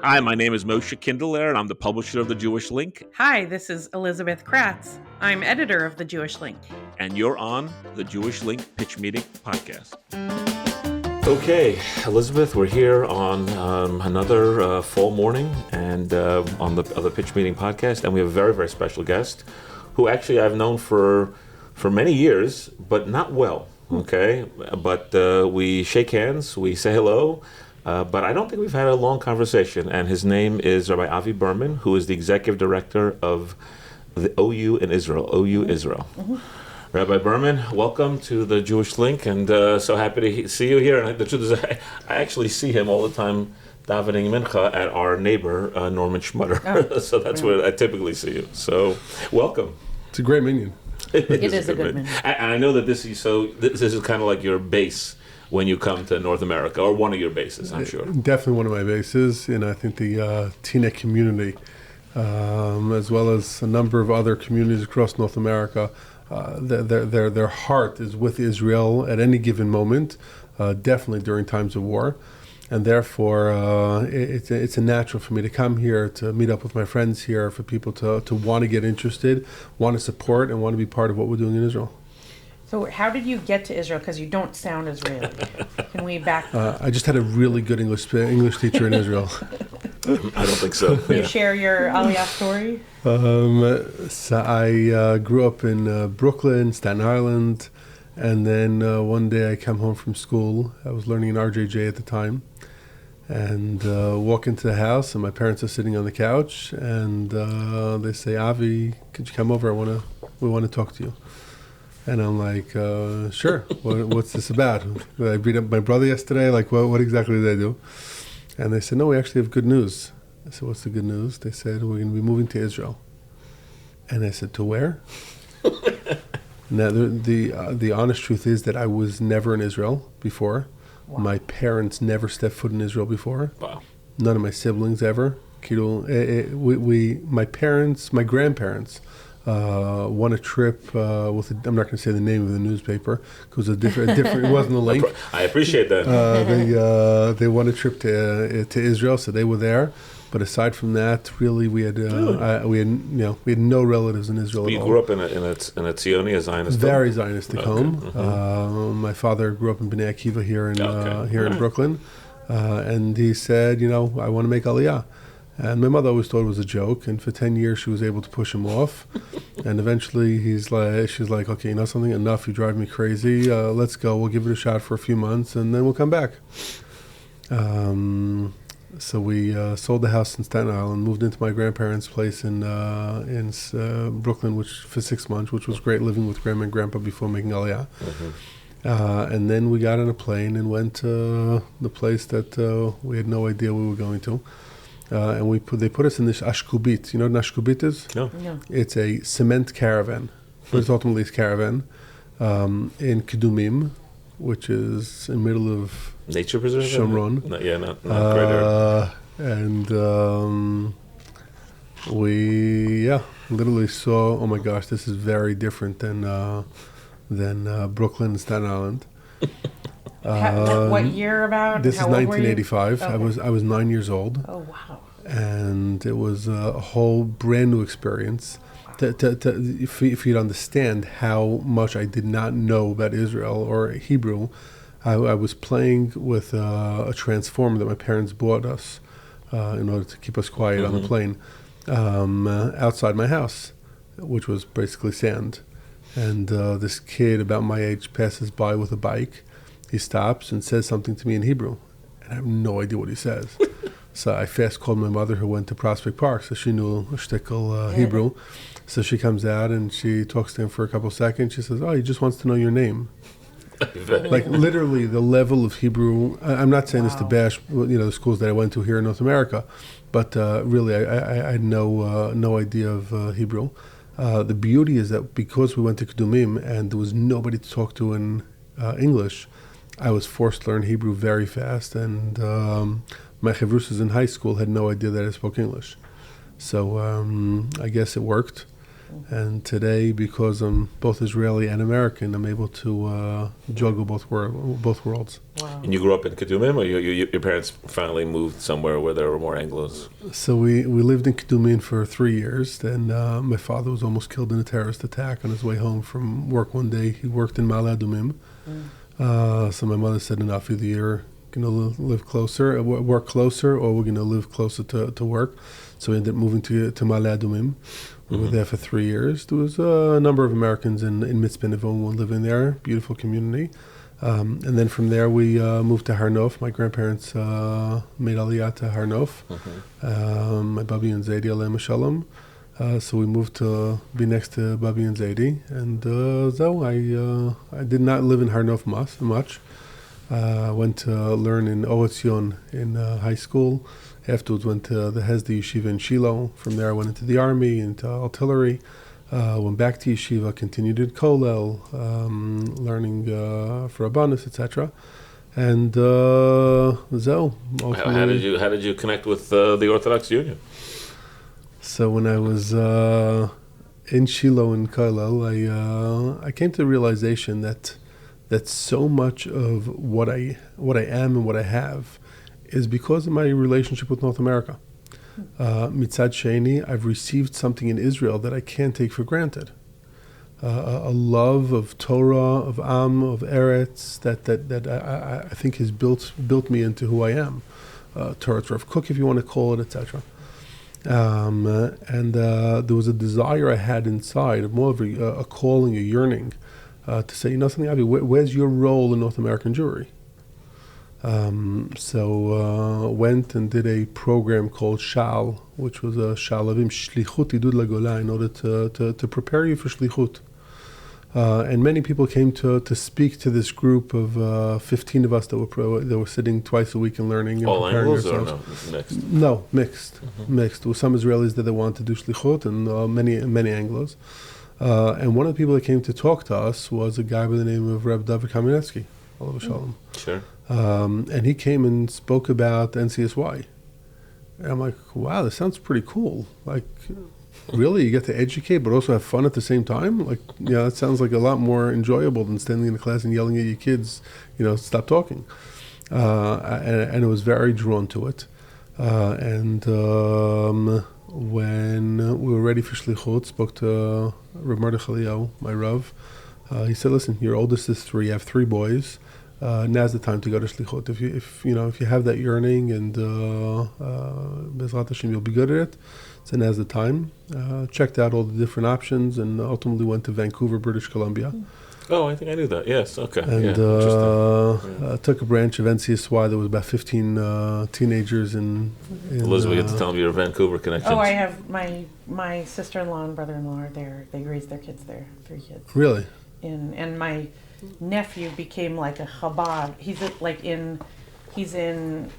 Hi, my name is Moshe Kindler, and I'm the publisher of The Jewish Link, Hi, this is Elizabeth Kratz. I'm editor of The Jewish Link. and you're on the Jewish Link Pitch Meeting podcast. Okay, Elizabeth, we're here on another fall morning and on the Pitch Meeting podcast, and we have a very, very special guest who actually I've known for many years, but not well, okay? But we shake hands, we say hello, but I don't think we've had a long conversation, and his name is Rabbi Avi Berman, who is the executive director of the OU in Israel, OU Israel. Rabbi Berman, welcome to the Jewish Link, and so happy to see you here. And the truth is, I actually see him all the time davening mincha at our neighbor, Norman Schmutter. Oh, so that's where I typically see you. So welcome. It's a great minion. It is a good minion. And I know that this is kind of like your base when you come to North America, or one of your bases, I'm sure. Definitely one of my bases, and I think the Tina community, as well as a number of other communities across North America, their heart is with Israel at any given moment, definitely during times of war, and therefore it's a natural for me to come here, to meet up with my friends here, for people to want to get interested, want to support, and want to be part of what we're doing in Israel. So how did you get to Israel? Because you don't sound Israeli. Can we back? I just had a really good English teacher in Israel. I don't think so. Can you share your Aliyah story? So I grew up in Brooklyn, Staten Island, and then one day I come home from school. I was learning in RJJ at the time, and walk into the house, and my parents are sitting on the couch, and they say, "Avi, could you come over? We want to talk to you." And I'm like, "Sure. What's this about? I beat up my brother yesterday. Like, what exactly did I do?" And they said, "No, we actually have good news." I said, "What's the good news?" They said, "We're going to be moving to Israel." And I said, "To where?" Now, the honest truth is that I was never in Israel before. Wow. My parents never stepped foot in Israel before. Wow. None of my siblings ever. My grandparents won a trip with I'm not going to say the name of the newspaper because it wasn't a link. I appreciate that. They won a trip to Israel, so they were there. But aside from that, really, we had no relatives in Israel. But you at all. grew up in a Tzioni, a Zionist Very Zionistic home. Mm-hmm. My father grew up in Bnei Akiva here in Brooklyn, and he said, I want to make Aliyah. And my mother always thought it was a joke, and for 10 years she was able to push him off. And eventually she's like, "Okay, you know something? Enough, you drive me crazy. Let's go. We'll give it a shot for a few months, and then we'll come back." So we sold the house in Staten Island, moved into my grandparents' place in Brooklyn, for 6 months, which was great, living with grandma and grandpa before making Aliyah. Mm-hmm. And then we got on a plane and went to the place that we had no idea we were going to. And they put us in this ashkubit. You know what an ashkubit is? No. It's a cement caravan. But it's ultimately a caravan in Kedumim, which is in the middle of nature preserve. Shomron. Not great area. And we literally saw. Oh my gosh, this is very different than Brooklyn and Staten Island. What year about? This is How old were you? 1985. Okay. I was 9 years old. Oh wow! And it was a whole brand new experience. Wow. For you to understand how much I did not know about Israel or Hebrew, I was playing with a transformer that my parents bought us in order to keep us quiet on the plane outside my house, which was basically sand. And this kid about my age passes by with a bike. He stops and says something to me in Hebrew, and I have no idea what he says. So I fast called my mother, who went to Prospect Park, so she knew a shtickle Hebrew. So she comes out and she talks to him for a couple seconds. She says, "Oh, he just wants to know your name." Like literally the level of Hebrew. I'm not saying this to bash the schools that I went to here in North America, but really I had no idea of Hebrew. The beauty is that because we went to Kedumim and there was nobody to talk to in English, I was forced to learn Hebrew very fast, and my chavrusas in high school had no idea that I spoke English. So I guess it worked. And today, because I'm both Israeli and American, I'm able to juggle both worlds. Wow. And you grew up in Kedumim, or your parents finally moved somewhere where there were more Anglos? So we lived in Kedumin for 3 years. Then my father was almost killed in a terrorist attack on his way home from work one day. He worked in Ma'ale Adumim. So my mother said, enough, either you're going to live closer, work closer, or we're going to live closer to work. So we ended up moving to Ma'ale Adumim. We were there for 3 years. There was a number of Americans in Mitzpeh Nivon living there, beautiful community. And then from there we moved to Har Nof. My grandparents made Aliyah to Har Nof. My Babi and Zaidi Aleim Shalom. So we moved to be next to Babi and Zaidi. And so I did not live in Har Nof much. Went to learn in Oretz in high school. Afterwards went to the Hesda Yeshiva in Shiloh. From there I went into the army, into artillery. Went back to Yeshiva, continued at Kollel, learning for Rabbanus, etc. And Zell. How did you connect with the Orthodox Union? So when I was in Shiloh and Kollel, I came to the realization that so much of what I am and what I have is because of my relationship with North America. Mitzad Sheni, I've received something in Israel that I can't take for granted. A love of Torah, of Am, of Eretz, that I think has built me into who I am. Torah Rav Kook, if you want to call it, etc. And there was a desire I had inside, more of a calling, a yearning, to say, something, Avi, where's your role in North American Jewry? So went and did a program called Shal, which was a Shalavim Shlichut Idud Lagola, in order to prepare you for Shlichut. And many people came to speak to this group of 15 of us that were sitting twice a week and learning and all preparing Anglos ourselves. or no? Mixed? No, mixed. Mixed. There were some Israelis that they wanted to do Shlichut, and many Anglos. And one of the people that came to talk to us was a guy by the name of Reb David Kamenetsky, Olav Shalom. Sure. And he came and spoke about NCSY. And I'm like, wow, this sounds pretty cool. Like, really, you get to educate but also have fun at the same time? Like, that sounds like a lot more enjoyable than standing in the class and yelling at your kids, stop talking. And I was very drawn to it. And when we were ready for Shlichut, spoke to Rav Mordechai Eliyahu, my Rav. He said, listen, your oldest is 3, you have 3 boys. Now's the time to go to Shlichut. If you have that yearning and Bezrat Hashem, you'll be good at it. So now's the time. Checked out all the different options and ultimately went to Vancouver, British Columbia. Oh, I think I knew that. Yes, okay. And Interesting. took a branch of NCSY. There was about 15 teenagers in Elizabeth, you have to tell me your Vancouver connections. Oh, I have my sister-in-law and brother-in-law are there. They raised their kids there, 3 kids. Really? And my nephew became like a Chabad. He's in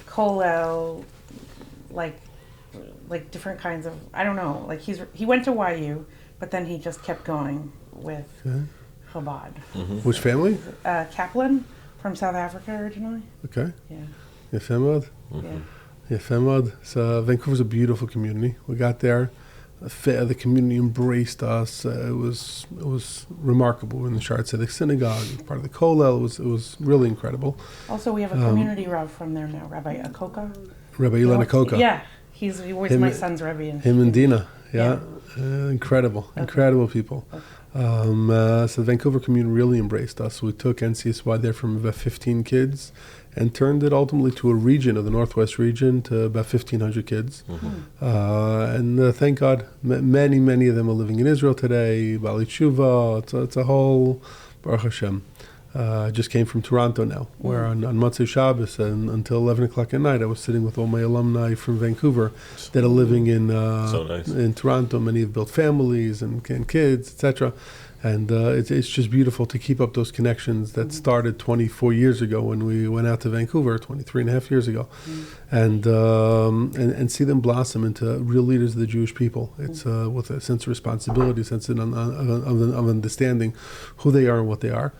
Kollel, like different kinds of, I don't know. Like he went to YU, but then he just kept going with Chabad. Mm-hmm. Which family? Kaplan from South Africa originally. Okay. Yeah. Yefé Mod. Yeah. Yefé Mod. So Vancouver's a beautiful community. We got there. The community embraced us. It was remarkable. We're in the Shar Tzedek synagogue, part of the Kollel. It was really incredible. Also, we have a community Rav from there now, Rabbi Akoka. Rabbi Ilan Akoka. Yeah, he was my son's Rebbe. Him and Dina. Yeah. Incredible people. So the Vancouver community really embraced us. We took NCSY there from about 15 kids and turned it ultimately to a region of the Northwest region to about 1,500 kids. Mm-hmm. And thank God, many of them are living in Israel today, Bali Tshuva, it's a whole, Baruch Hashem. I just came from Toronto now, where on Motzei Shabbos and until 11 o'clock at night, I was sitting with all my alumni from Vancouver that are living in in Toronto. Many have built families and kids, etc. And it's just beautiful to keep up those connections that started 24 years ago when we went out to Vancouver, 23 and a half years ago, and see them blossom into real leaders of the Jewish people. It's with a sense of responsibility, sense of understanding who they are and what they are.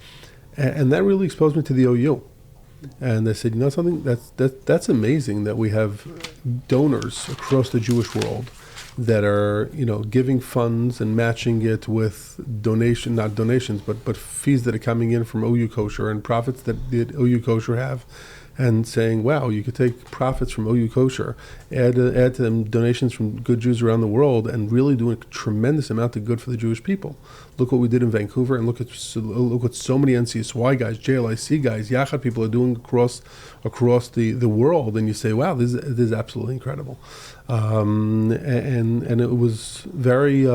And that really exposed me to the OU. And they said, something that's amazing that we have donors across the Jewish world that are, giving funds and matching it with not donations, but fees that are coming in from OU Kosher and profits that the OU Kosher have, and saying, wow, you could take profits from OU Kosher, add to them donations from good Jews around the world, and really do a tremendous amount of good for the Jewish people. Look what we did in Vancouver, and look what so many NCSY guys, JLIC guys, Yachad people are doing across the world, and you say, wow, this is absolutely incredible. And it was very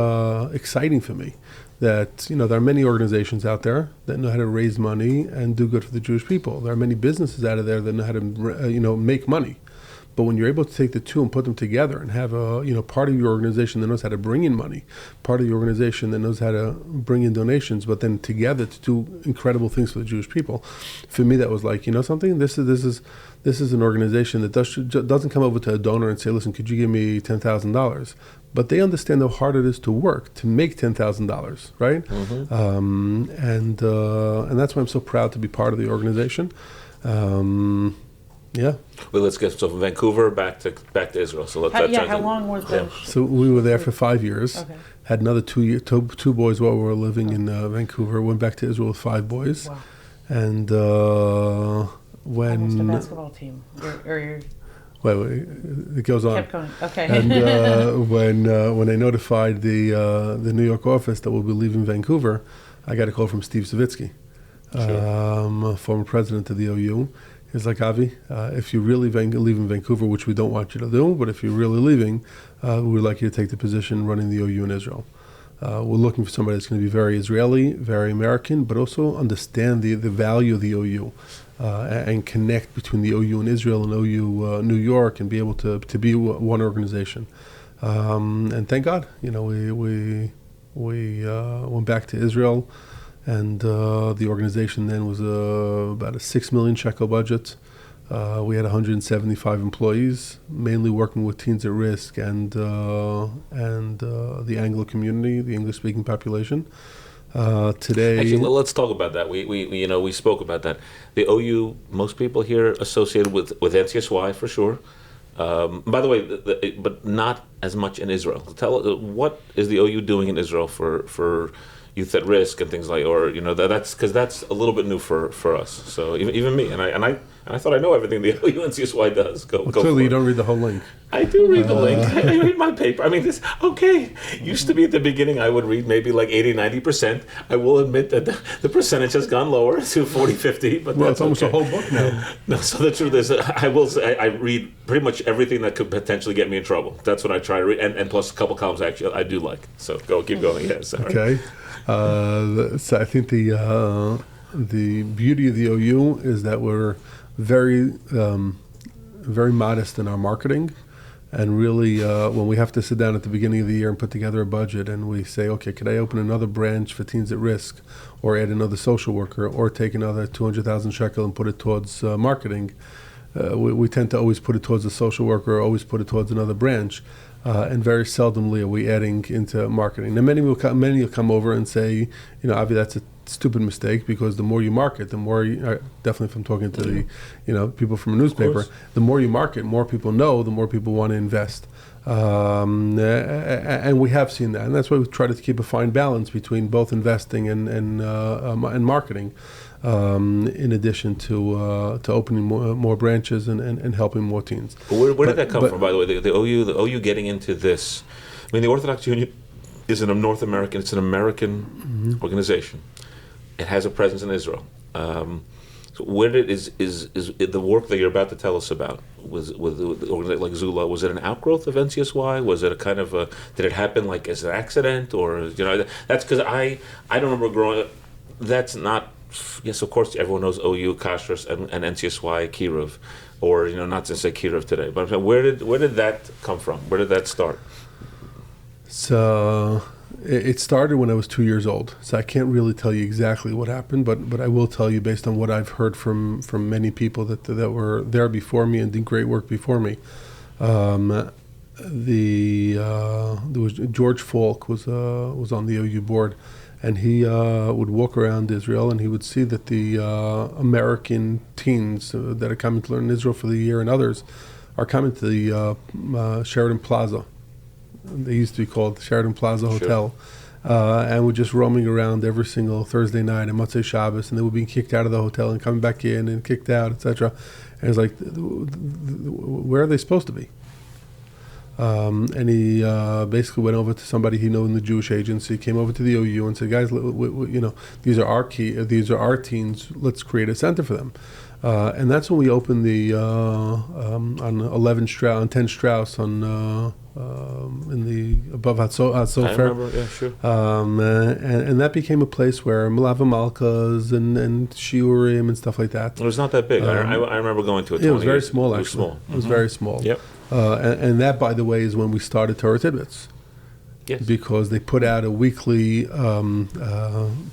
exciting for me that there are many organizations out there that know how to raise money and do good for the Jewish people. There are many businesses out of there that know how to make money. But when you're able to take the two and put them together and have part of your organization that knows how to bring in money, part of your organization that knows how to bring in donations, but then together to do incredible things for the Jewish people, for me that was like, something. This is an organization that doesn't come over to a donor and say, listen, could you give me $10,000? But they understand how hard it is to work to make $10,000, right? Mm-hmm. And that's why I'm so proud to be part of the organization. Yeah. Well, let's get from Vancouver back to Israel. So let's. How long was the? So we were there for 5 years. Okay. Had another 2 years, two boys while we were living in Vancouver. Went back to Israel with 5 boys. Wow. And when almost a basketball team. Well, it goes on. Kept going. Okay. And when they notified the New York office that we'll be leaving Vancouver, I got a call from Steve Savitsky, former president of the OU. He's like, Avi, if you're really leaving Vancouver, which we don't want you to do, but if you're really leaving, we'd like you to take the position running the OU in Israel. We're looking for somebody that's going to be very Israeli, very American, but also understand the value of the OU and connect between the OU in Israel and OU New York and be able to be one organization. And thank God, we went back to Israel. And the organization then was about a 6 million shekel budget. We had 175 employees, mainly working with teens at risk and the Anglo community, the English-speaking population. Today, actually, let's talk about that. We spoke about that. The OU, most people here associated with NCSY for sure. By the way, but not as much in Israel. Tell what is the OU doing in Israel for youth at risk and things like, or that's because that's a little bit new for us. So even me, and I thought I know everything the UNCSY does. Go clearly, you don't read the whole link. I do read the link. I read my paper. I mean, this used to be at the beginning. I would read maybe like 80-90%. I will admit that the percentage has gone lower to 40-50. But it's almost a whole book now. No, so the truth is, I will say I read pretty much everything that could potentially get me in trouble. That's what I try to read, and plus a couple columns actually I do like. So keep going. Yes. Okay. So I think the beauty of the OU is that we're very modest in our marketing, and really when we have to sit down at the beginning of the year and put together a budget and we say, okay, could I open another branch for teens at risk, or add another social worker, or take another 200,000 shekel and put it towards marketing, we tend to always put it towards a social worker, or always put it towards another branch. And very seldomly are we adding into marketing. Now, many will come over and say, Avi, that's a stupid mistake, because the more you market, the more definitely if I'm talking to the people from a newspaper, the more you market, more people know, the more people want to invest. And we have seen that, and that's why we try to keep a fine balance between both investing and marketing. In addition to opening more branches and helping more teens. Where did that come from, by the way? The OU getting into this. I mean, the Orthodox Union is an American organization. It has a presence in Israel. So where is the work that you're about to tell us about with the organization like Zula? Was it an outgrowth of NCSY? Was it a kind of did it happen like as an accident, or that's because I don't remember growing up. That's not. Yes, of course, everyone knows OU, Kashrus, and NCSY, Kiruv, or not to say Kiruv today. But where did that come from? Where did that start? So it started when I was 2 years old. So I can't really tell you exactly what happened, but I will tell you based on what I've heard from many people that were there before me and did great work before me. There was George Falk was on the OU board. And he would walk around Israel, and he would see that the American teens that are coming to learn in Israel for the year and others are coming to the Sheridan Plaza they used to be called Sheraton Plaza Hotel, and were just roaming around every single Thursday night and Motzei Shabbos, and they were being kicked out of the hotel and coming back in and kicked out, etc. And it's like, where are they supposed to be? And he basically went over to somebody he knew in the Jewish agency, came over to the OU and said, guys, these are our teens. Let's create a center for them. And that's when we opened the on 10 Strauss in the above Hatsofer. I remember, yeah, sure. And that became a place where Malava Malkas and Shiurim and stuff like that. It was not that big. I remember going to it. It was very small, actually. It was very small. Yep. And that, by the way, is when we started Torah Tidbits. Yes. Because they put out a weekly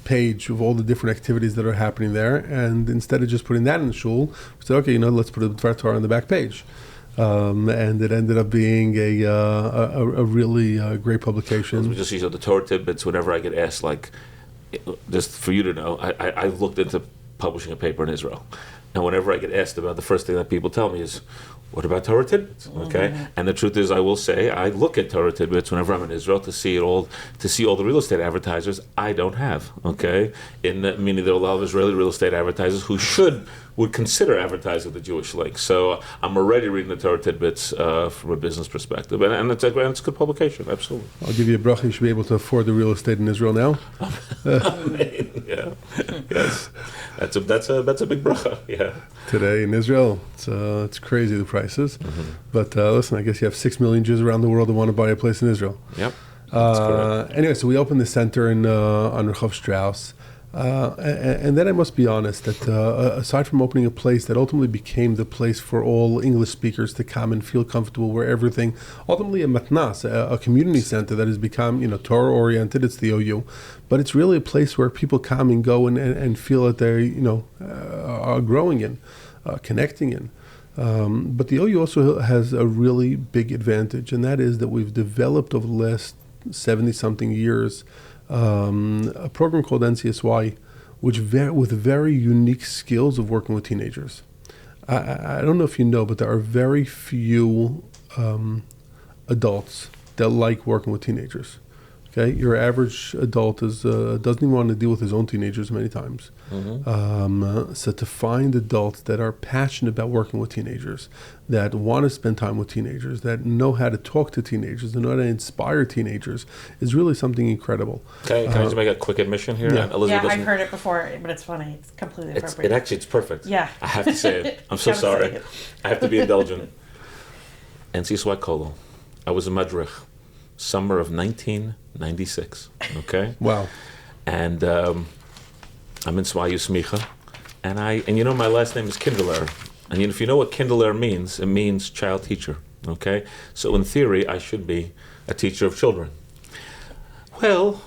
page of all the different activities that are happening there, and instead of just putting that in the shul, we said, okay, let's put a Dvar Torah on the back page. And it ended up being a really great publication. Just the Torah Tidbits, whenever I get asked, like, just for you to know, I looked into publishing a paper in Israel. And whenever I get asked about, the first thing that people tell me is, what about Torah Tidbits? Okay, and the truth is, I will say, I look at Torah Tidbits whenever I'm in Israel to see all the real estate advertisers I don't have. Okay, meaning there are a lot of Israeli real estate advertisers who would consider advertising the Jewish link. So I'm already reading the Torah Tidbits from a business perspective, and it's a good publication. Absolutely. I'll give you a bracha. You should be able to afford the real estate in Israel now. Yeah, yes, that's a big bracha. Yeah. Today in Israel, it's crazy the prices. But listen, I guess you have 6 million Jews around the world that want to buy a place in Israel. Yep. That's correct. Anyway, so we opened the center on Rehov Strauss. And then I must be honest that aside from opening a place that ultimately became the place for all English speakers to come and feel comfortable, where everything, ultimately a matnas, a community center that has become Torah oriented, it's the OU, but it's really a place where people come and go and feel that they are growing in, connecting in. But the OU also has a really big advantage, and that is that we've developed over the last 70-something years a program called NCSY, with very unique skills of working with teenagers. I don't know if you know, but there are very few adults that like working with teenagers. Okay, your average adult doesn't even want to deal with his own teenagers many times. So to find adults that are passionate about working with teenagers, that want to spend time with teenagers, that know how to talk to teenagers, that know how to inspire teenagers, is really something incredible. Can I just make a quick admission here? Yeah, Elizabeth I've heard it before, but it's funny. It's completely appropriate. It's perfect. Yeah. I have to say it. I'm so sorry. I have to be indulgent. NCSY Kolo. I was a madrich. Summer of 1996. Okay. Wow. And I'm in Swayu Smicha, and my last name is Kinderler. And if you know what Kinderler means, it means child teacher. Okay. So in theory, I should be a teacher of children. Well,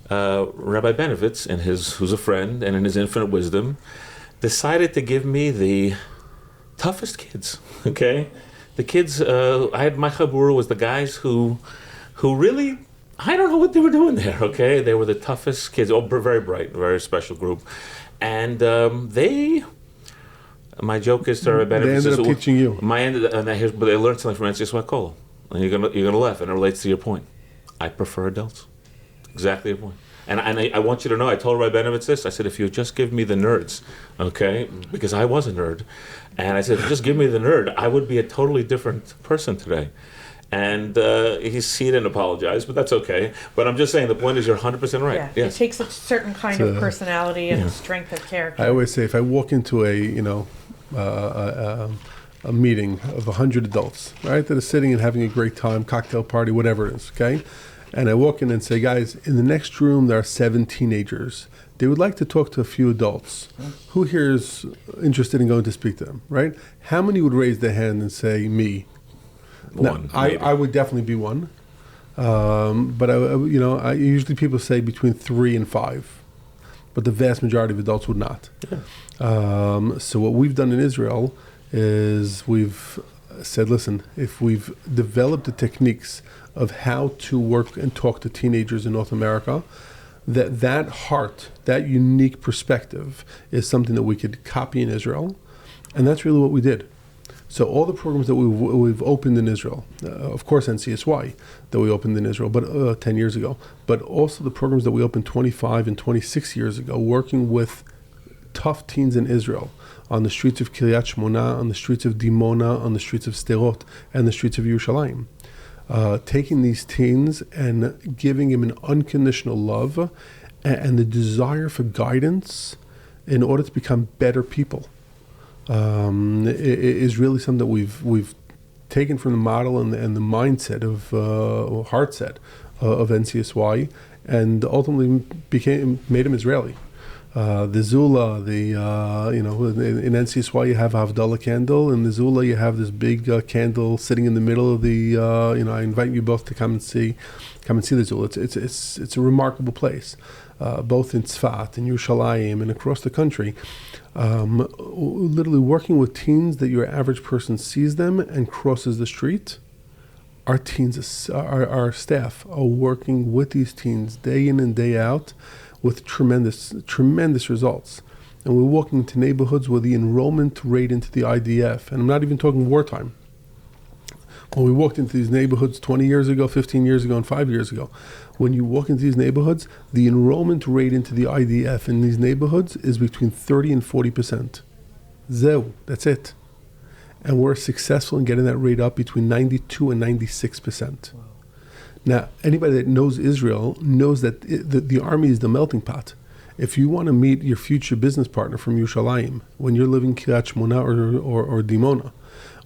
Rabbi Benovitz, who's a friend, and in his infinite wisdom, decided to give me the toughest kids. Okay. The kids. I had my chabura was the guys who really, I don't know what they were doing there, okay? They were the toughest kids, all very bright, very special group. And my joke is to Rabbi Benedict. They ended up teaching you. But they learned something from NCSY Kolo. And you're gonna laugh, and it relates to your point. I prefer adults. Exactly your point. And I want you to know, I told Rabbi Benovitz this, I said, if you just give me the nerds, okay? Because I was a nerd. And I said, if you just give me the nerd, I would be a totally different person today. And he didn't apologize, but that's okay. But I'm just saying, the point is, you're 100% right. Yeah, yes. It takes a certain kind of personality and strength of character. I always say, if I walk into a meeting of 100 adults, right, that are sitting and having a great time, cocktail party, whatever it is, okay, and I walk in and say, guys, in the next room there are 7 teenagers. They would like to talk to a few adults. Who here is interested in going to speak to them, right? How many would raise their hand and say, me? One, I would definitely be one, but I usually people say between 3 and 5, but the vast majority of adults would not. Yeah. So what we've done in Israel is we've said, listen, if we've developed the techniques of how to work and talk to teenagers in North America, that heart, that unique perspective, is something that we could copy in Israel, and that's really what we did. So all the programs that we've opened in Israel, of course NCSY that we opened in Israel, but 10 years ago, but also the programs that we opened 25 and 26 years ago, working with tough teens in Israel, on the streets of Kiryat Shmona, on the streets of Dimona, on the streets of Sderot, and the streets of Yerushalayim. Taking these teens and giving them an unconditional love and the desire for guidance in order to become better people. Is really something that we've taken from the model and the mindset of heart set of NCSY, and ultimately made him Israeli. The Zula, in NCSY you have Havdalah candle, and the Zula you have this big candle sitting in the middle of the. I invite you both to come and see the Zula. It's a remarkable place, both in Tzfat, in Yerushalayim, and across the country. Literally working with teens that your average person sees them and crosses the street. Our teens, our staff are working with these teens day in and day out, with tremendous results. And we're walking into neighborhoods where the enrollment rate into the IDF, and I'm not even talking wartime. When we walked into these neighborhoods 20 years ago, 15 years ago, and 5 years ago, when you walk into these neighborhoods, the enrollment rate into the IDF in these neighborhoods is between 30 and 40%. Zeu, that's it. And we're successful in getting that rate up between 92 and 96%. Wow. Now, anybody that knows Israel knows that the army is the melting pot. If you want to meet your future business partner from Yerushalayim, when you're living in Kiryat Shmona or Dimona,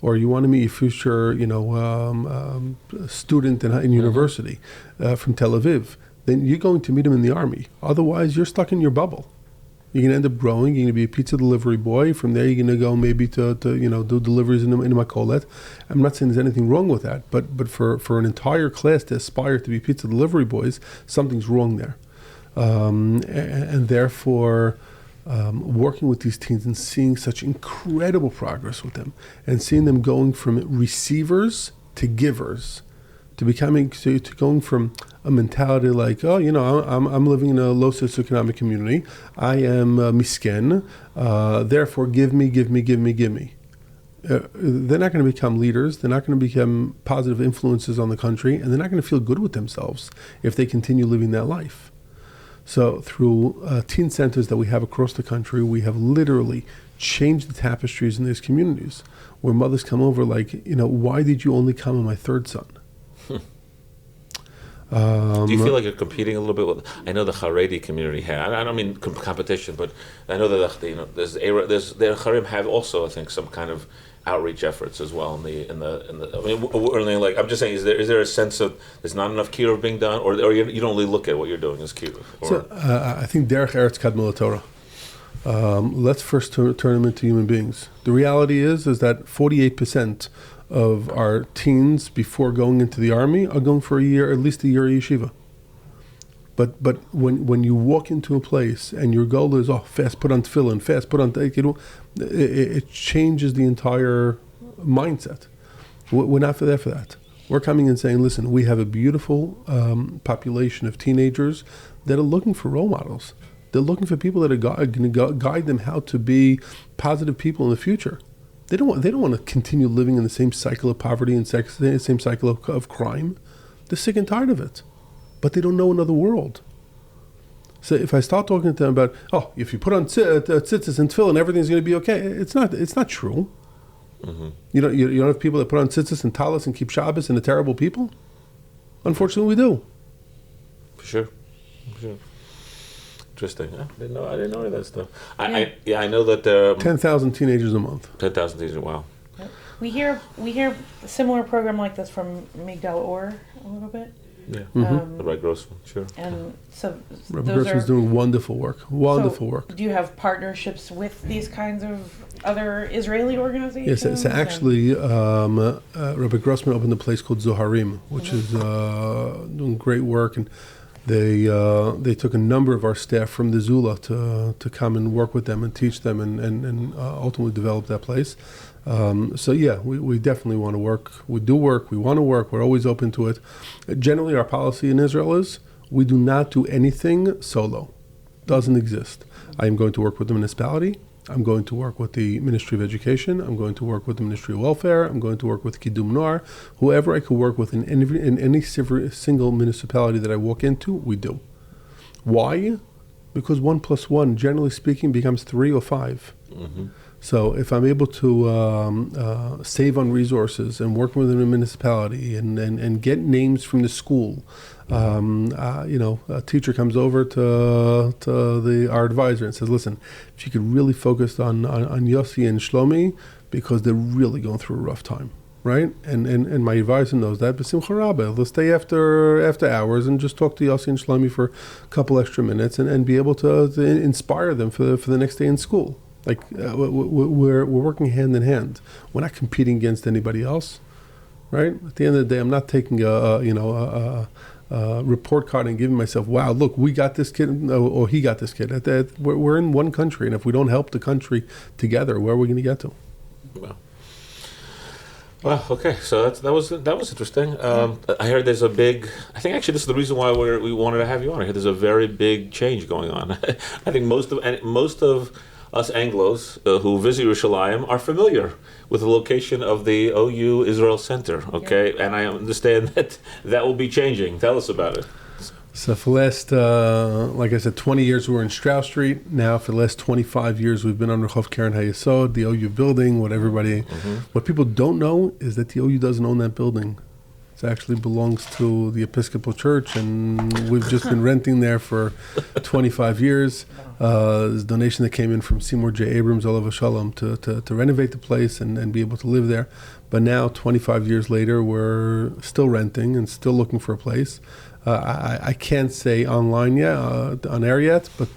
or you want to meet your future, student in university from Tel Aviv, then you're going to meet him in the army. Otherwise, you're stuck in your bubble. You're going to end up growing. You're going to be a pizza delivery boy. From there, you're going to go maybe to do deliveries in Makolet. I'm not saying there's anything wrong with that, but for an entire class to aspire to be pizza delivery boys, something's wrong there. And therefore, working with these teens and seeing such incredible progress with them, and seeing them going from receivers to givers, to going from a mentality like, I'm living in a low socioeconomic community, I am misken, therefore give me. They're not going to become leaders, they're not going to become positive influences on the country, and they're not going to feel good with themselves if they continue living that life. So through teen centers that we have across the country, we have literally changed the tapestries in these communities, where mothers come over like, why did you only come on my third son? Do you feel like you're competing a little bit with? I know the Haredi community has. I don't mean competition, but I know that the Harim have also, I think, some kind of outreach efforts as well. I'm just saying, is there a sense of there's not enough kiruv being done, or you don't really look at what you're doing as kiruv? So I think derech Eretz kadmol Torah. Let's first turn them into human beings. The reality is that 48% of our teens before going into the army are going for at least a year of yeshiva. But when you walk into a place and your goal is fast put on tefillin, fast put on it changes the entire mindset. We're not there for that. We're coming and saying, listen, we have a beautiful population of teenagers that are looking for role models. They're looking for people that are going to guide them how to be positive people in the future. They don't want to continue living in the same cycle of poverty and the same cycle of crime. They're sick and tired of it, but they don't know another world. So if I start talking to them about, if you put on tzitzis and tefillin, everything's going to be okay, it's not true. Mm-hmm. You don't have people that put on tzitzis and talis and keep Shabbos and are terrible people. Unfortunately, we do. For sure. Interesting. I didn't know any of that stuff. I know that there are 10,000 teenagers a month. 10,000 teenagers. Wow. We hear a similar program like this from Migdal Or a little bit. Yeah. Mm-hmm. Rabbi Grossman, sure. And so Rabbi Grossman's doing wonderful work. Work. Do you have partnerships with these kinds of other Israeli organizations? Yes. So actually, Rabbi Grossman opened a place called Zoharim, which is doing great work, and they took a number of our staff from the Zula to come and work with them and teach them and ultimately develop that place. We definitely want to work. We do work. We want to work. We're always open to it. Generally, our policy in Israel is we do not do anything solo. Doesn't exist. I am going to work with the municipality. I'm going to work with the Ministry of Education. I'm going to work with the Ministry of Welfare. I'm going to work with Kidum Noar. Whoever I could work with in any single municipality that I walk into, we do. Why? Because 1 + 1, generally speaking, becomes 3 or 5. Mm-hmm. So if I'm able to save on resources and work within a municipality and get names from the school, a teacher comes over to our advisor and says, listen, if you could really focus on Yossi and Shlomi, because they're really going through a rough time, right? And my advisor knows that, but Simcha Rabba, let's stay after hours and just talk to Yossi and Shlomi for a couple extra minutes and be able to inspire them for the next day in school. Like we're working hand in hand. We're not competing against anybody else, right? At the end of the day, I'm not taking a report card and giving myself, wow, look, we got this kid, or he got this kid. We're in one country, and if we don't help the country together, where are we going to get to? Well, okay. So that was interesting. I heard there's a big. I think actually this is the reason why we wanted to have you on. I heard there's a very big change going on. I think most of us Anglos who visit Yerushalayim are familiar with the location of the OU Israel Center, okay? Yeah. And I understand that will be changing. Tell us about it. So for the last, like I said, 20 years we were in Strauss Street. Now for the last 25 years we've been under Rehov Keren HaYesod, the OU building, what people don't know is that the OU doesn't own that building. It actually belongs to the Episcopal Church, and we've just been renting there for 25 years. There's a donation that came in from Seymour J. Abrams, Olav Shalom, to renovate the place and be able to live there. But now, 25 years later, we're still renting and still looking for a place. I can't say online yet, on air yet, but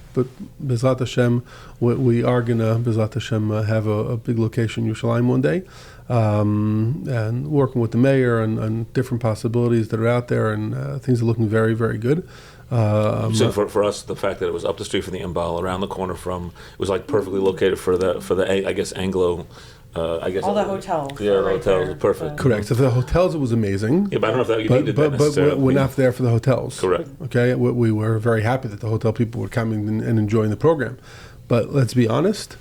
Bezrat Hashem, we are going to, Bezrat Hashem, have a big location in Yerushalayim one day. And working with the mayor and different possibilities that are out there, and things are looking very, very good. So for us, the fact that it was up the street from the Imbal, around the corner from, it was like perfectly located for the I guess Anglo. All the hotels. Yeah, the hotels were perfect. Correct. So for the hotels, it was amazing. Yeah, but I don't know if you needed that necessarily. But we're not there for the hotels. Correct. Okay, we were very happy that the hotel people were coming and enjoying the program. But let's be honest,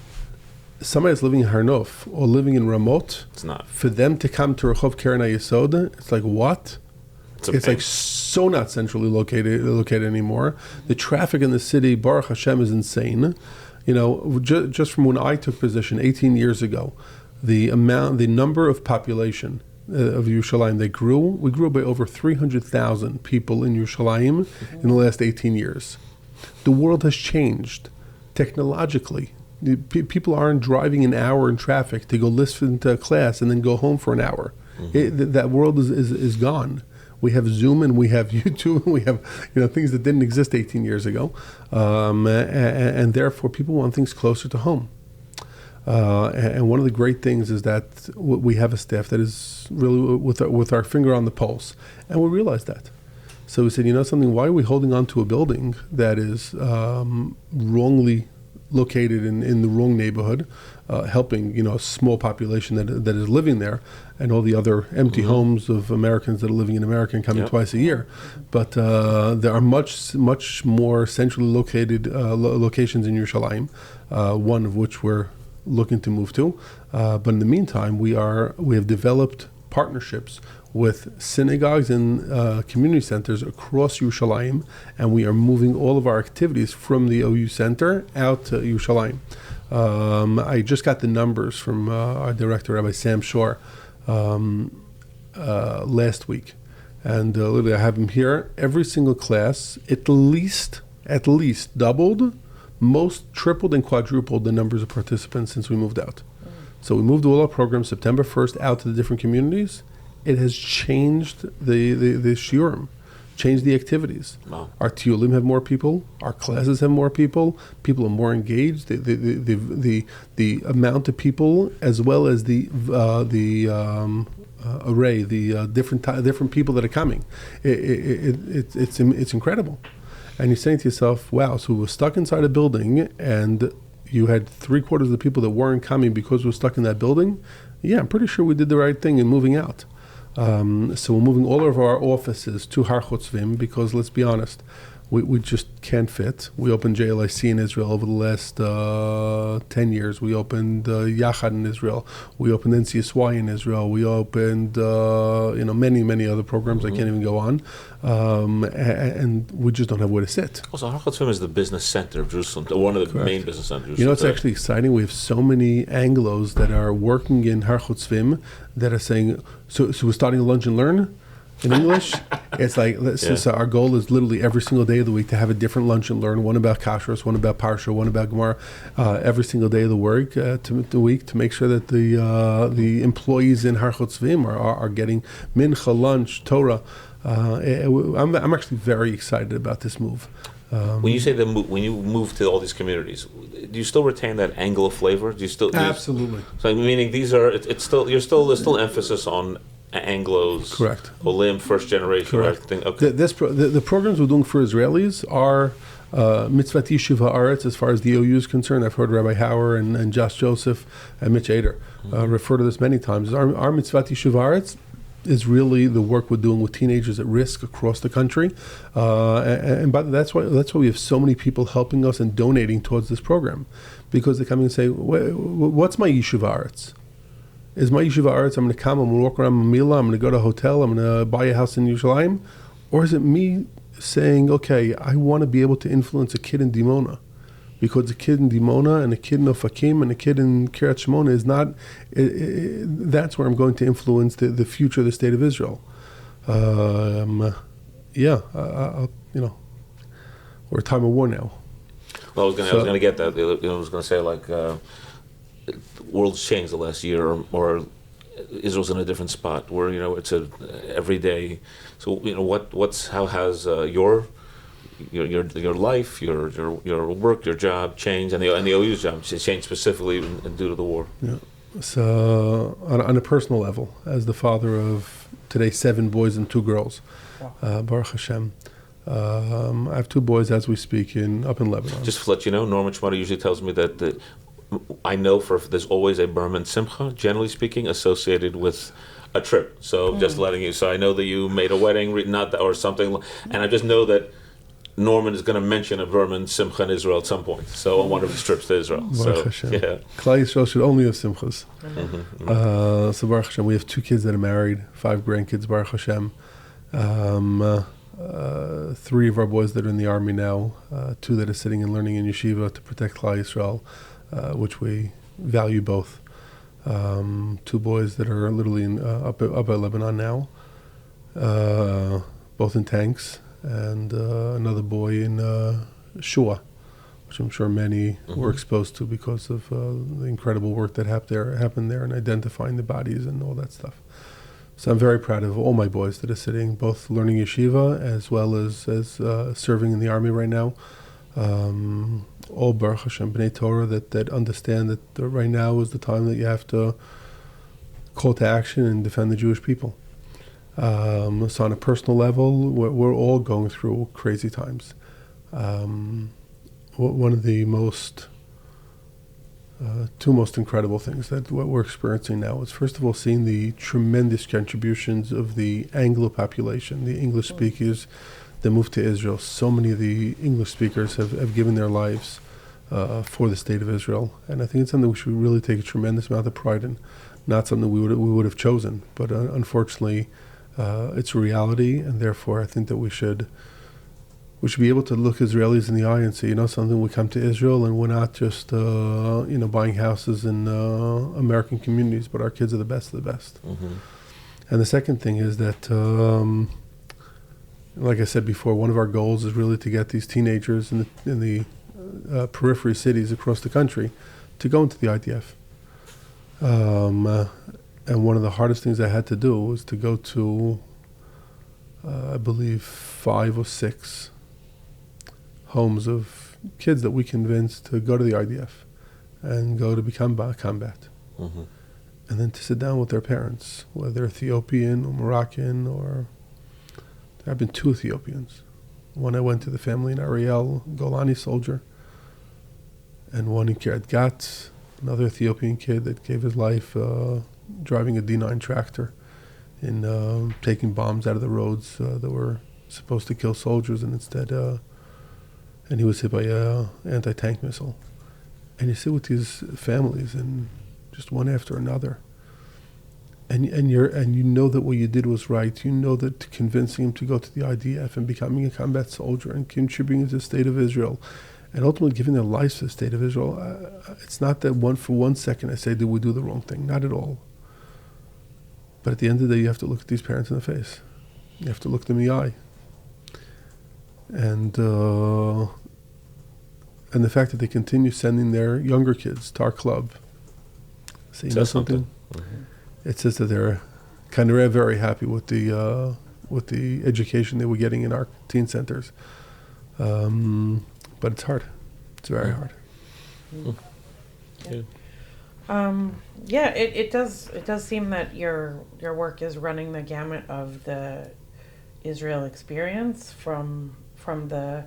somebody that's living in Harnof or living in Ramot, it's not. For them to come to Rehov Keren HaYesod, it's like, what? It's like so not centrally located anymore. The traffic in the city, Baruch Hashem, is insane. You know, just from when I took position 18 years ago, the number of population of Yerushalayim, we grew by over 300,000 people in Yerushalayim in the last 18 years. The world has changed technologically. People aren't driving an hour in traffic to go listen to a class and then go home for an hour. Mm-hmm. That world is gone. We have Zoom and we have YouTube and we have things that didn't exist 18 years ago, and therefore people want things closer to home. And one of the great things is that we have a staff that is really with our finger on the pulse, and we realize that. So we said, something, why are we holding on to a building that is wrongly located in the wrong neighborhood, helping a small population that is living there, and all the other empty homes of Americans that are living in America and coming twice a year. But there are much more centrally located locations in Yerushalayim, one of which we're looking to move to. But in the meantime, we have developed partnerships with synagogues and community centers across Yerushalayim, and we are moving all of our activities from the OU Center out to Yerushalayim. I just got the numbers from our director, Rabbi Sam Shor, last week, and literally I have him here. Every single class, at least doubled, most tripled and quadrupled the numbers of participants since we moved out. So we moved all our programs September 1st out to the different communities. It has changed the shiurim, changed the activities. Wow. Our tiyulim have more people. Our classes have more people. People are more engaged. The amount of people, as well as the array, the different people that are coming, it's incredible. And you're saying to yourself, wow, so we were stuck inside a building and you had 3/4 of the people that weren't coming because we were stuck in that building. Yeah, I'm pretty sure we did the right thing in moving out. So we're moving all of our offices to Har Chotzvim because, let's be honest, we just can't fit. We opened JLIC in Israel over the last 10 years. We opened Yachad in Israel. We opened NCSY in Israel. We opened many other programs. I can't even go on. And we just don't have where to sit. Also, Har Chatzim is the business center of Jerusalem, one of the main business centers of Jerusalem. You know, it's actually exciting. We have so many Anglos that are working in Har Chatzim that are saying, so we're starting to lunch and learn in English. It's like, so our goal is literally every single day of the week to have a different lunch and learn, one about Kashrus, one about Parsha, one about Gemara, every single day of the week to make sure that the employees in Har Chatzim are getting mincha, lunch, Torah. I'm actually very excited about this move. When you say when you move to all these communities, do you still retain that Anglo flavor? Do you still absolutely? So meaning these are there's still emphasis on Anglos, correct? Olim, first generation, correct. Okay. The programs we're doing for Israelis are Mitzvat Yeshiva Eretz as far as the OU is concerned. I've heard Rabbi Hauer and Josh Joseph and Mitch Ader refer to this many times. Our Mitzvat Yeshiva Eretz is really the work we're doing with teenagers at risk across the country, and that's why we have so many people helping us and donating towards this program, because they come and say, "What's my Yeshiva Eretz? Is my Yeshiva Eretz? I'm going to come, I'm going to walk around Mamila, I'm going to go to a hotel, I'm going to buy a house in Yerushalayim, or is it me saying, okay, I want to be able to influence a kid in Dimona?" Because a kid in Dimona and a kid in Ofakim and a kid in Kiryat Shimona is not. That's where I'm going to influence the future of the state of Israel. We're a time of war now. Well, I was going to get that. I was going to say the world's changed the last year, or Israel's in a different spot where it's a everyday. So how has your life, your work, your job changed, and the OU's job changed specifically due to the war? Yeah. So on a personal level, as the father of today 7 boys and 2 girls, Baruch Hashem, I have 2 boys as we speak up in Lebanon. Just to let you know, Norman Shmata usually tells me that I know there's always a Berman Simcha, generally speaking, associated with a trip. So just letting you. So I know that you made a wedding, or something, and I just know that Norman is going to mention a Berman Simcha in Israel at some point. So on one of his trips to Israel. Baruch Hashem. Klal Yisrael should only have Simchas. So Baruch Hashem, we have 2 kids that are married, 5 grandkids, Baruch Hashem. 3 of our boys that are in the army now, 2 that are sitting and learning in yeshiva to protect Klal Yisrael, which we value both. 2 boys that are literally up at Lebanon now, both in tanks, and another boy in Shua, which I'm sure many were exposed to because of the incredible work that happened there and identifying the bodies and all that stuff. So I'm very proud of all my boys that are sitting, both learning yeshiva as well as serving in the army right now. All Baruch Hashem B'nai Torah that understand that right now is the time that you have to call to action and defend the Jewish people. So on a personal level, we're all going through crazy times. One of the 2 most incredible things that what we're experiencing now is, first of all, seeing the tremendous contributions of the Anglo population, the English speakers that moved to Israel. So many of the English speakers have given their lives for the state of Israel, and I think it's something we should really take a tremendous amount of pride in. Not something we would have chosen, but unfortunately, it's a reality, and therefore I think that we should be able to look Israelis in the eye and say, something, we come to Israel and we're not just buying houses in American communities, but our kids are the best of the best. And the second thing is that, like I said before, one of our goals is really to get these teenagers in the periphery cities across the country to go into the IDF. And one of the hardest things I had to do was to go to, I believe, 5 or 6 homes of kids that we convinced to go to the IDF and go to become combat. And then to sit down with their parents, whether Ethiopian or Moroccan, or there have been 2 Ethiopians. One I went to the family in Ariel, Golani soldier, and one in Kiryat Gat, another Ethiopian kid that gave his life driving a D9 tractor and taking bombs out of the roads that were supposed to kill soldiers, and instead and he was hit by a anti-tank missile. And you sit with these families, and just one after another, and you know that what you did was right. You know that convincing him to go to the IDF and becoming a combat soldier and contributing to the state of Israel, and ultimately giving their lives to the state of Israel. It's not that for 1 second I say, did we do the wrong thing? Not at all. But at the end of the day, you have to look at these parents in the face. You have to look them in the eye. And the fact that they continue sending their younger kids to our club. So you know something? Mm-hmm. It says that they're kind of very happy with the education they were getting in our teen centers. But it's hard. It's very hard. Yeah. It does seem that your work is running the gamut of the Israel experience from the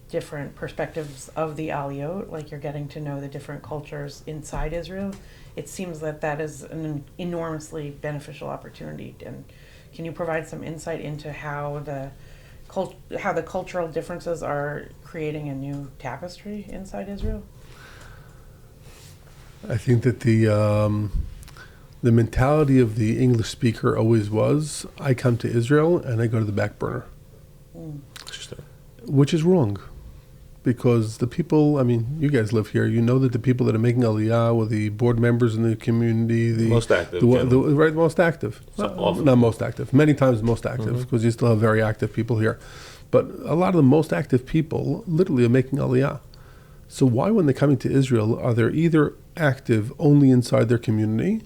different perspectives of the Aliyot, like you're getting to know the different cultures inside Israel. It seems that is an enormously beneficial opportunity. And can you provide some insight into how the cultural differences are creating a new tapestry inside Israel? I think that the mentality of the English speaker always was, I come to Israel and I go to the back burner. Which is wrong. Because the people, I mean, you guys live here, you know that the people that are making Aliyah were the board members in the community. The most active. Right, most active. Not most active. Many times most active, because you still have very active people here. But a lot of the most active people literally are making Aliyah. So why, when they're coming to Israel, are they either active only inside their community,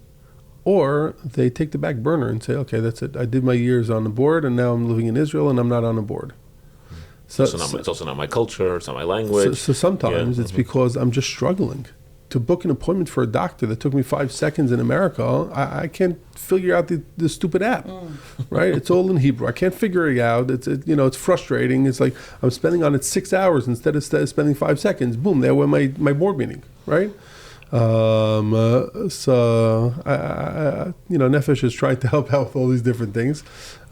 or they take the back burner and say, okay, that's it. I did my years on the board, and now I'm living in Israel, and I'm not on the board. So, it's also not my culture, it's not my language. So sometimes it's because I'm just struggling to book an appointment for a doctor that took me 5 seconds in America. I can't figure out the stupid app, right? It's all in Hebrew. I can't figure it out. It's frustrating. It's like I'm spending on it 6 hours instead of spending 5 seconds. Boom, there went my board meeting, right? Nefesh is trying to help out with all these different things.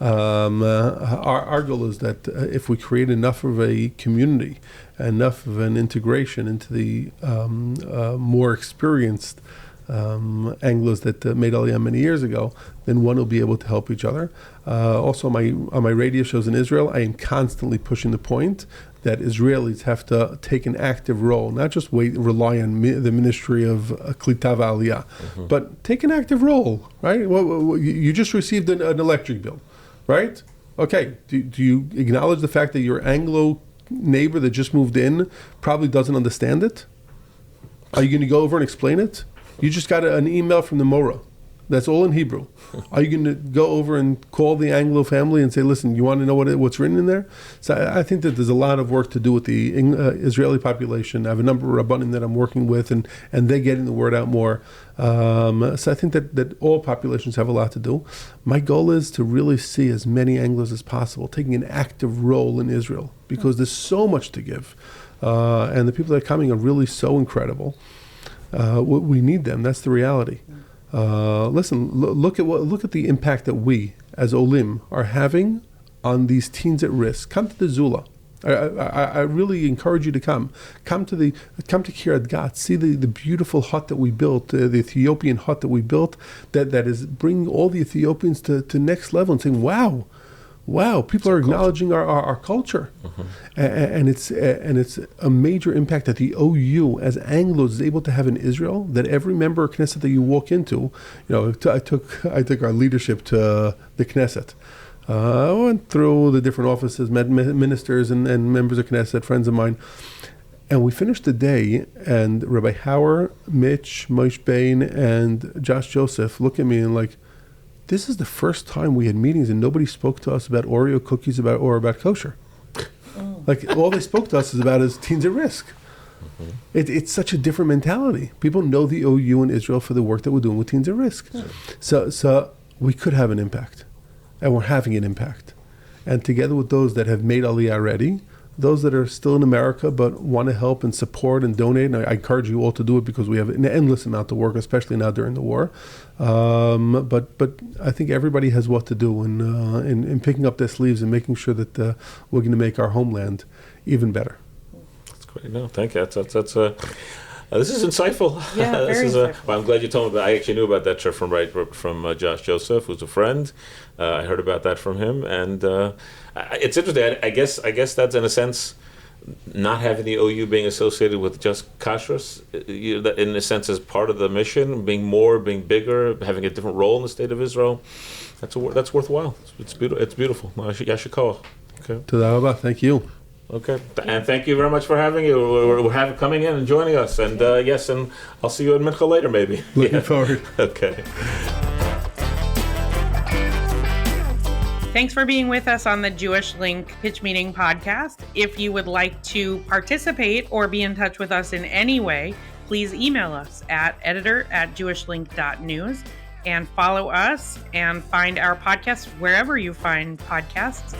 Our goal is that if we create enough of a community, enough of an integration into the more experienced Anglos that made Aliyah many years ago, then one will be able to help each other. Also, on my radio shows in Israel, I am constantly pushing the point that Israelis have to take an active role, not just rely on the Ministry of Klita Aliyah, but take an active role, right? Well, you just received an electric bill, right? Okay, do you acknowledge the fact that your Anglo neighbor that just moved in probably doesn't understand it? Are you going to go over and explain it? You just got an email from the Mora. That's all in Hebrew. Are you going to go over and call the Anglo family and say, listen, you want to know what's written in there? So I think that there's a lot of work to do with the Israeli population. I have a number of Rabbanim that I'm working with, and they're getting the word out more. So I think that all populations have a lot to do. My goal is to really see as many Anglos as possible taking an active role in Israel, because there's so much to give. And the people that are coming are really so incredible. We need them. That's the reality. Listen, look at the impact that we, as olim, are having on these teens at risk. Come to the Zula. I really encourage you to come. Come to Kiryat Gat. See the beautiful hut that we built, the Ethiopian hut that we built, that is bringing all the Ethiopians to next level and saying, wow, people are acknowledging our culture, and it's a major impact that the OU as Anglos is able to have in Israel. That every member of Knesset that you walk into, I took our leadership to the Knesset. I went through the different offices, met ministers and members of Knesset, friends of mine, and we finished the day. And Rabbi Hauer, Mitch, Moshe Bain, and Josh Joseph look at me and like, this is the first time we had meetings and nobody spoke to us about Oreo cookies or about kosher. Like, all they spoke to us is teens at risk. It's such a different mentality. People know the OU in Israel for the work that we're doing with teens at risk. So we could have an impact, and we're having an impact. And together with those that have made Aliyah already, those that are still in America but want to help and support and donate, and I encourage you all to do it, because we have an endless amount of work, especially now during the war. But I think everybody has what to do in picking up their sleeves and making sure that we're going to make our homeland even better. Great. No, thank you. This is insightful. Yeah, very insightful. Well, I'm glad you told me. I actually knew about that trip from Josh Joseph, who's a friend. I heard about that from him, and it's interesting. I guess that's in a sense not having the OU being associated with just kashrus, in a sense, as part of the mission, being bigger, having a different role in the state of Israel. That's worthwhile. It's beautiful. It's beautiful. Yasher koach. Okay. Toda rabah. Thank you. Okay, and thank you very much for having you. We're coming in and joining us, and yes, and I'll see you in Mincha later, maybe. Looking forward. Okay. Thanks for being with us on the Jewish Link Pitch Meeting podcast. If you would like to participate or be in touch with us in any way, please email us at editor@jewishlink.news and follow us and find our podcast wherever you find podcasts.